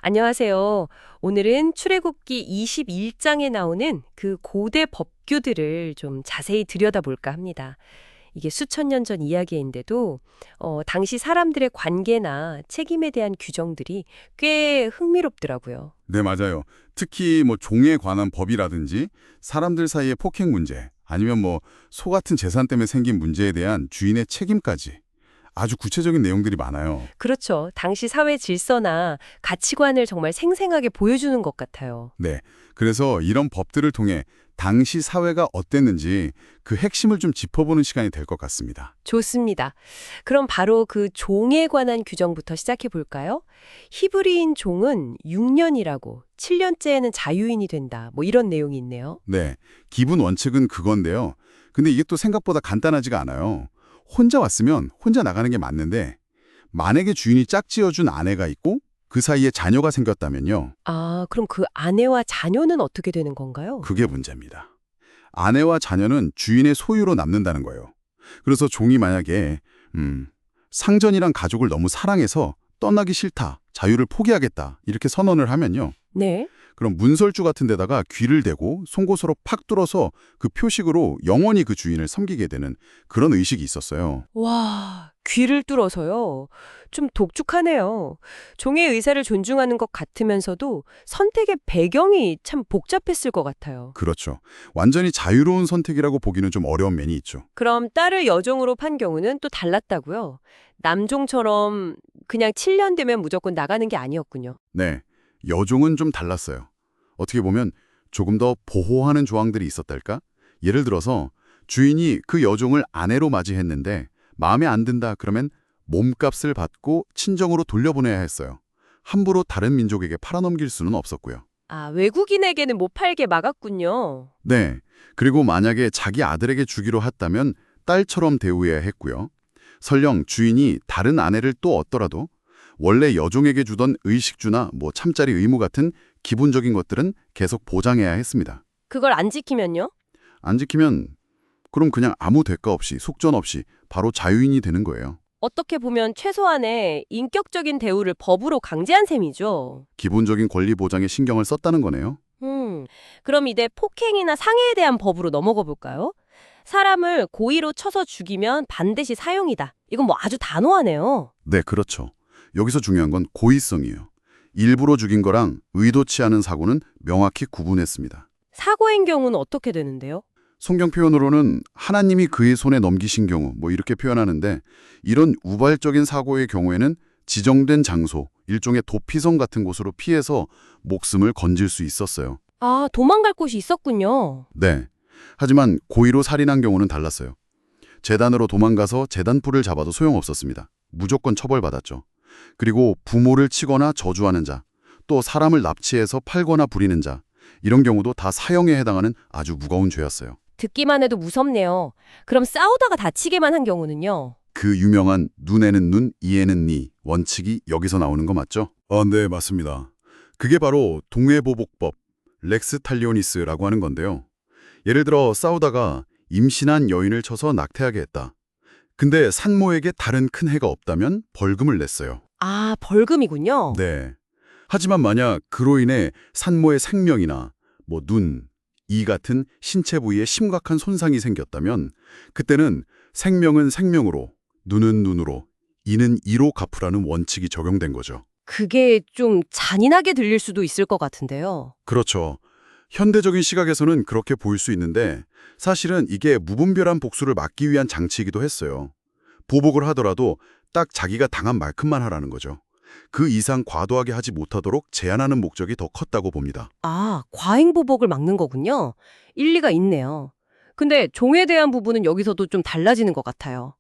안녕하세요. 오늘은 출애굽기 21장에 나오는 그 고대 법규들을 좀 자세히 들여다볼까 합니다. 이게 수천 년 전 이야기인데도 당시 사람들의 관계나 책임에 대한 규정들이 꽤 흥미롭더라고요. 네, 맞아요. 특히 종에 관한 법이라든지 사람들 사이의 폭행 문제, 아니면 소 같은 재산 때문에 생긴 문제에 대한 주인의 책임까지 아주 구체적인 내용들이 많아요. 그렇죠. 당시 사회 질서나 가치관을 정말 생생하게 보여주는 것 같아요. 네, 그래서 이런 법들을 통해 당시 사회가 어땠는지 그 핵심을 좀 짚어보는 시간이 될 것 같습니다. 좋습니다. 그럼 바로 그 종에 관한 규정부터 시작해 볼까요? 히브리인 종은 6년이라고 7년째에는 자유인이 된다. 이런 내용이 있네요. 네, 기본 원칙은 그건데요. 근데 이게 또 생각보다 간단하지가 않아요. 혼자 왔으면 혼자 나가는 게 맞는데 만약에 주인이 짝지어준 아내가 있고 그 사이에 자녀가 생겼다면요. 아, 그럼 그 아내와 자녀는 어떻게 되는 건가요? 그게 문제입니다. 아내와 자녀는 주인의 소유로 남는다는 거예요. 그래서 종이 만약에 상전이랑 가족을 너무 사랑해서 떠나기 싫다, 자유를 포기하겠다 이렇게 선언을 하면요. 네. 그럼 문설주 같은 데다가 귀를 대고 송곳으로 팍 뚫어서 그 표식으로 영원히 그 주인을 섬기게 되는 그런 의식이 있었어요. 와, 귀를 뚫어서요. 좀 독특하네요. 종의 의사를 존중하는 것 같으면서도 선택의 배경이 참 복잡했을 것 같아요. 그렇죠. 완전히 자유로운 선택이라고 보기는 좀 어려운 면이 있죠. 그럼 딸을 여종으로 판 경우는 또 달랐다고요? 남종처럼 그냥 7년 되면 무조건 나가는 게 아니었군요. 네, 여종은 좀 달랐어요. 어떻게 보면 조금 더 보호하는 조항들이 있었달까? 예를 들어서 주인이 그 여종을 아내로 맞이했는데 마음에 안 든다 그러면 몸값을 받고 친정으로 돌려보내야 했어요. 함부로 다른 민족에게 팔아넘길 수는 없었고요. 아, 외국인에게는 못 팔게 막았군요. 네, 그리고 만약에 자기 아들에게 주기로 했다면 딸처럼 대우해야 했고요. 설령 주인이 다른 아내를 또 얻더라도 원래 여종에게 주던 의식주나 참자리 의무 같은 기본적인 것들은 계속 보장해야 했습니다. 그걸 안 지키면요? 안 지키면 그럼 그냥 아무 대가 없이 속전 없이 바로 자유인이 되는 거예요. 어떻게 보면 최소한의 인격적인 대우를 법으로 강제한 셈이죠. 기본적인 권리 보장에 신경을 썼다는 거네요. 그럼 이제 폭행이나 상해에 대한 법으로 넘어가 볼까요? 사람을 고의로 쳐서 죽이면 반드시 사형이다. 이건 아주 단호하네요. 네, 그렇죠. 여기서 중요한 건 고의성이에요. 일부러 죽인 거랑 의도치 않은 사고는 명확히 구분했습니다. 사고인 경우는 어떻게 되는데요? 성경 표현으로는 하나님이 그의 손에 넘기신 경우 이렇게 표현하는데 이런 우발적인 사고의 경우에는 지정된 장소, 일종의 도피성 같은 곳으로 피해서 목숨을 건질 수 있었어요. 아, 도망갈 곳이 있었군요. 네. 하지만 고의로 살인한 경우는 달랐어요. 재단으로 도망가서 재단뿔을 잡아도 소용없었습니다. 무조건 처벌받았죠. 그리고 부모를 치거나 저주하는 자, 또 사람을 납치해서 팔거나 부리는 자, 이런 경우도 다 사형에 해당하는 아주 무거운 죄였어요. 듣기만 해도 무섭네요. 그럼 싸우다가 다치게만 한 경우는요? 그 유명한 눈에는 눈, 이에는 니 원칙이 여기서 나오는 거 맞죠? 네, 맞습니다. 그게 바로 동해보복법, 렉스 탈리오니스라고 하는 건데요. 예를 들어 싸우다가 임신한 여인을 쳐서 낙태하게 했다. 근데 산모에게 다른 큰 해가 없다면 벌금을 냈어요. 아, 벌금이군요. 네. 하지만 만약 그로 인해 산모의 생명이나 눈, 이 같은 신체 부위에 심각한 손상이 생겼다면 그때는 생명은 생명으로, 눈은 눈으로, 이는 이로 갚으라는 원칙이 적용된 거죠. 그게 좀 잔인하게 들릴 수도 있을 것 같은데요. 그렇죠. 현대적인 시각에서는 그렇게 보일 수 있는데 사실은 이게 무분별한 복수를 막기 위한 장치이기도 했어요. 보복을 하더라도 딱 자기가 당한 만큼만 하라는 거죠. 그 이상 과도하게 하지 못하도록 제한하는 목적이 더 컸다고 봅니다. 아, 과잉보복을 막는 거군요. 일리가 있네요. 근데 종에 대한 부분은 여기서도 좀 달라지는 것 같아요.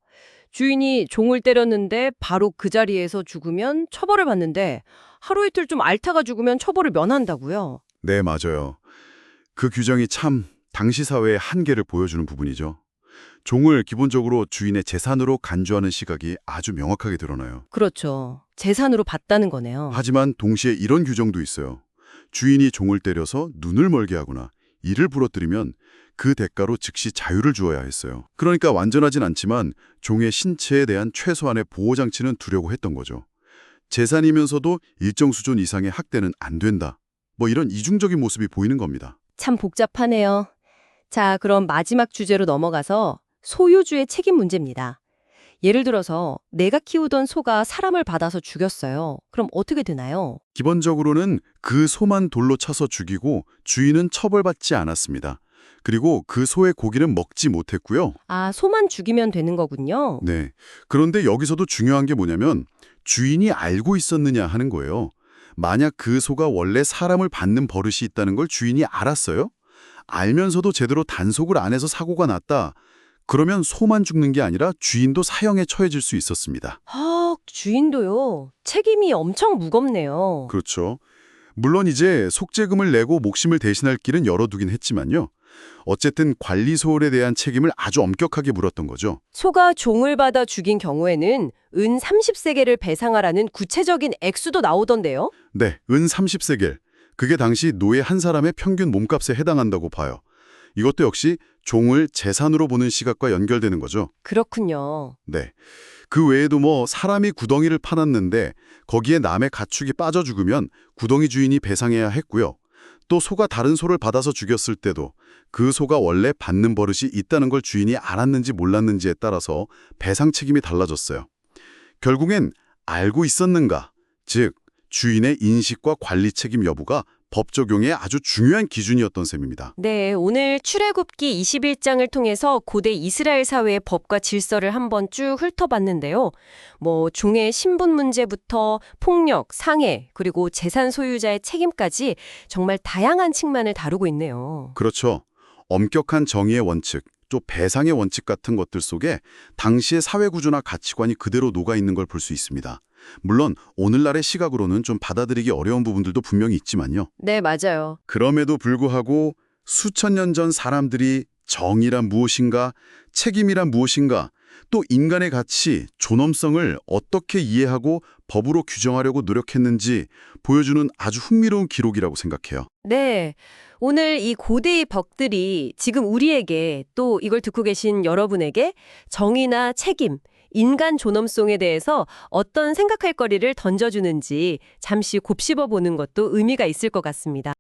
주인이 종을 때렸는데 바로 그 자리에서 죽으면 처벌을 받는데 하루 이틀 좀 앓다가 죽으면 처벌을 면한다고요. 네, 맞아요. 그 규정이 참 당시 사회의 한계를 보여주는 부분이죠. 종을 기본적으로 주인의 재산으로 간주하는 시각이 아주 명확하게 드러나요. 그렇죠. 재산으로 봤다는 거네요. 하지만 동시에 이런 규정도 있어요. 주인이 종을 때려서 눈을 멀게 하거나 이를 부러뜨리면 그 대가로 즉시 자유를 주어야 했어요. 그러니까 완전하진 않지만 종의 신체에 대한 최소한의 보호장치는 두려고 했던 거죠. 재산이면서도 일정 수준 이상의 학대는 안 된다. 뭐 이런 이중적인 모습이 보이는 겁니다. 참 복잡하네요. 자, 그럼 마지막 주제로 넘어가서 소유주의 책임 문제입니다. 예를 들어서 내가 키우던 소가 사람을 받아서 죽였어요. 그럼 어떻게 되나요? 기본적으로는 그 소만 돌로 차서 죽이고 주인은 처벌받지 않았습니다. 그리고 그 소의 고기는 먹지 못했고요. 아, 소만 죽이면 되는 거군요. 네. 그런데 여기서도 중요한 게 뭐냐면 주인이 알고 있었느냐 하는 거예요. 만약 그 소가 원래 사람을 받는 버릇이 있다는 걸 주인이 알았어요? 알면서도 제대로 단속을 안 해서 사고가 났다. 그러면 소만 죽는 게 아니라 주인도 사형에 처해질 수 있었습니다. 주인도요. 책임이 엄청 무겁네요. 그렇죠. 물론 이제 속죄금을 내고 목심을 대신할 길은 열어두긴 했지만요. 어쨌든 관리 소홀에 대한 책임을 아주 엄격하게 물었던 거죠. 소가 종을 받아 죽인 경우에는 은 30세겔을 배상하라는 구체적인 액수도 나오던데요. 네, 은 30세겔. 그게 당시 노예 한 사람의 평균 몸값에 해당한다고 봐요. 이것도 역시 종을 재산으로 보는 시각과 연결되는 거죠. 그렇군요. 네. 그 외에도 뭐 사람이 구덩이를 파놨는데 거기에 남의 가축이 빠져 죽으면 구덩이 주인이 배상해야 했고요. 또 소가 다른 소를 받아서 죽였을 때도 그 소가 원래 받는 버릇이 있다는 걸 주인이 알았는지 몰랐는지에 따라서 배상 책임이 달라졌어요. 결국엔 알고 있었는가, 즉 주인의 인식과 관리 책임 여부가 법 적용에 아주 중요한 기준이었던 셈입니다. 네, 오늘 출애굽기 21장을 통해서 고대 이스라엘 사회의 법과 질서를 한번 쭉 훑어봤는데요. 뭐 종의 신분 문제부터 폭력, 상해, 그리고 재산 소유자의 책임까지 정말 다양한 측면을 다루고 있네요. 그렇죠. 엄격한 정의의 원칙, 또 배상의 원칙 같은 것들 속에 당시의 사회 구조나 가치관이 그대로 녹아있는 걸 볼 수 있습니다. 물론 오늘날의 시각으로는 좀 받아들이기 어려운 부분들도 분명히 있지만요. 네, 맞아요. 그럼에도 불구하고 수천 년 전 사람들이 정의란 무엇인가, 책임이란 무엇인가, 또 인간의 가치, 존엄성을 어떻게 이해하고 법으로 규정하려고 노력했는지 보여주는 아주 흥미로운 기록이라고 생각해요. 네, 오늘 이 고대의 법들이 지금 우리에게 또 이걸 듣고 계신 여러분에게 정의나 책임, 인간 존엄성에 대해서 어떤 생각할 거리를 던져주는지 잠시 곱씹어 보는 것도 의미가 있을 것 같습니다.